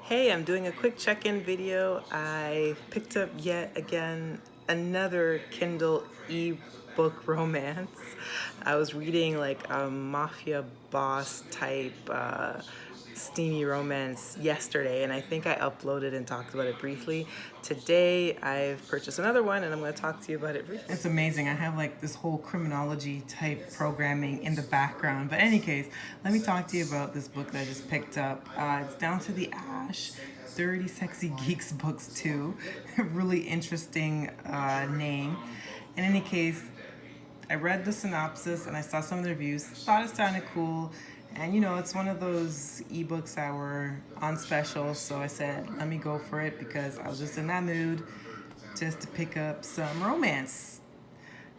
Hey, I'm doing a quick check-in video. I picked up yet again another Kindle e-book romance. I was reading like a mafia boss type steamy romance yesterday, and I think I uploaded and talked about it briefly. Today I've purchased another one and I'm going to talk to you about it briefly. It's amazing. I have like this whole criminology type programming in the background. But in any case, let me talk to you about this book that I just picked up. It's Down to the Ash, 30 Sexy Geeks Books 2. Really interesting name. In any case, I read the synopsis and I saw some of the reviews, thought it sounded cool. And you know, it's one of those ebooks that were on special, so I said, let me go for it because I was just in that mood just to pick up some romance.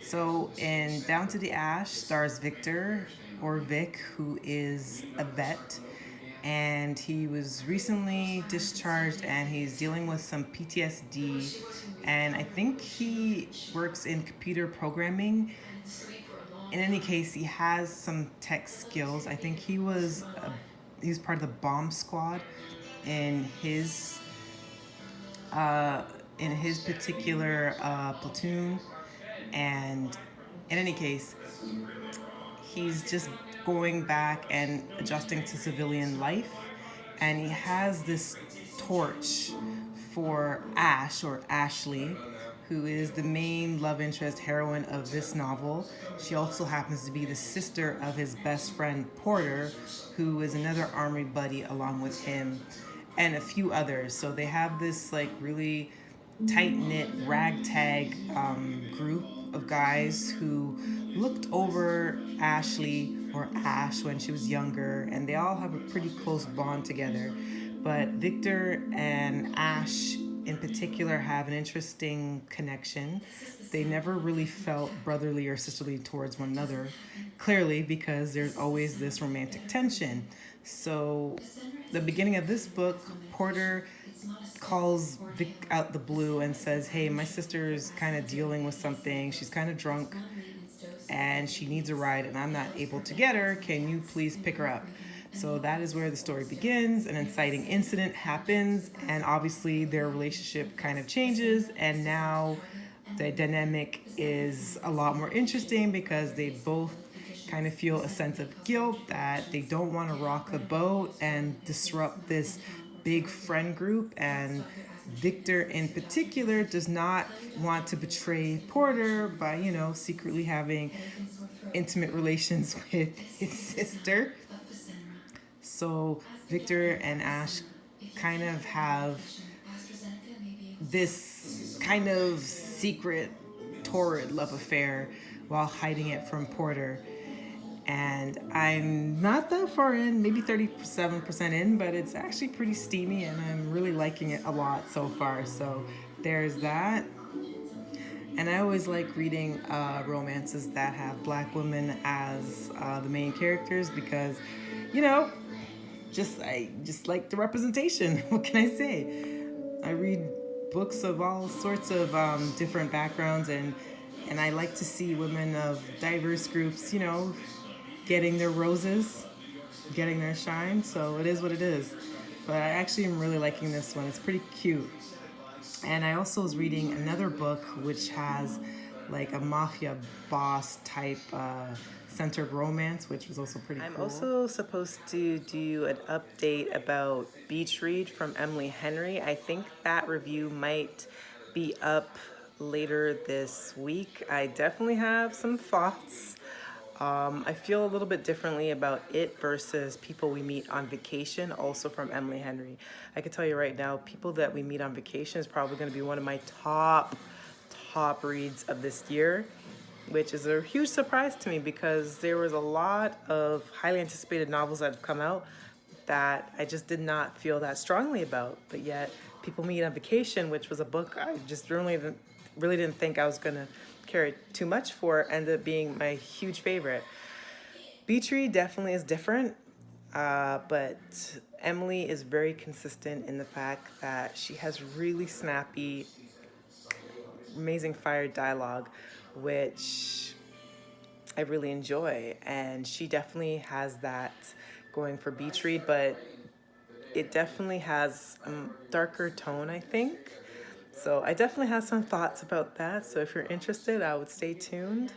So in Down to the Ash stars Victor, or Vic, who is a vet, and he was recently discharged and he's dealing with some PTSD, and I think he works in computer programming. In any case, he has some tech skills. I think he was part of the bomb squad in his uh, in his particular platoon. And in any case, he's just going back and adjusting to civilian life. And he has this torch for Ash, or Ashley, who is the main love interest heroine of this novel. She also happens to be the sister of his best friend Porter, who is another army buddy along with him, and a few others. So they have this like really tight knit ragtag group of guys who looked over Ashley, or Ash, when she was younger, and they all have a pretty close bond together. But Victor and Ash in particular have an interesting connection. They never really felt brotherly or sisterly towards one another, clearly, because there's always this romantic tension. So, the beginning of this book, Porter calls Vic out the blue and says, hey, my sister is kind of dealing with something. She's kind of drunk and she needs a ride and I'm not able to get her. Can you please pick her up? So that is where the story begins. An inciting incident happens, and obviously their relationship kind of changes, and now the dynamic is a lot more interesting because they both kind of feel a sense of guilt that they don't want to rock the boat and disrupt this big friend group. And Victor in particular does not want to betray Porter by, you know, secretly having intimate relations with his sister. So Victor and Ash kind of have this kind of secret, torrid love affair while hiding it from Porter. And I'm not that far in, maybe 37% in, but it's actually pretty steamy and I'm really liking it a lot so far. So there's that. And I always like reading romances that have black women as the main characters because, you know, I just like the representation. What can I say? I read books of all sorts of different backgrounds, and I like to see women of diverse groups, you know, getting their roses, getting their shine. So it is what it is. But I actually am really liking this one. It's pretty cute. And I also was reading another book which has like a mafia boss type centered romance, which was also pretty cool. I'm also supposed to do an update about Beach Read from Emily Henry. I think that review might be up later this week. I definitely have some thoughts. I feel a little bit differently about it versus People We Meet on Vacation, also from Emily Henry. I can tell you right now, People That We Meet on Vacation is probably going to be one of my top reads of this year, which is a huge surprise to me because there was a lot of highly anticipated novels that have come out that I just did not feel that strongly about. But yet, People Meet on Vacation, which was a book I just really didn't think I was going to care too much for, ended up being my huge favorite. Beach Read definitely is different, but Emily is very consistent in the fact that she has really snappy, amazing fire dialogue, which I really enjoy. And she definitely has that going for Beach Read, but it definitely has a darker tone, I think. So I definitely have some thoughts about that. So if you're interested, I would stay tuned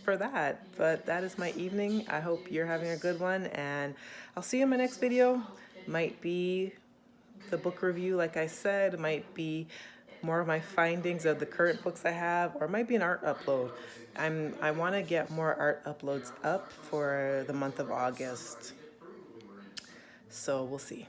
for that. But that is my evening. I hope you're having a good one, and I'll see you in my next video. Might be the book review, like I said. It might be more of my findings of the current books I have, or it might be an art upload. I want to get more art uploads up for the month of August. So we'll see.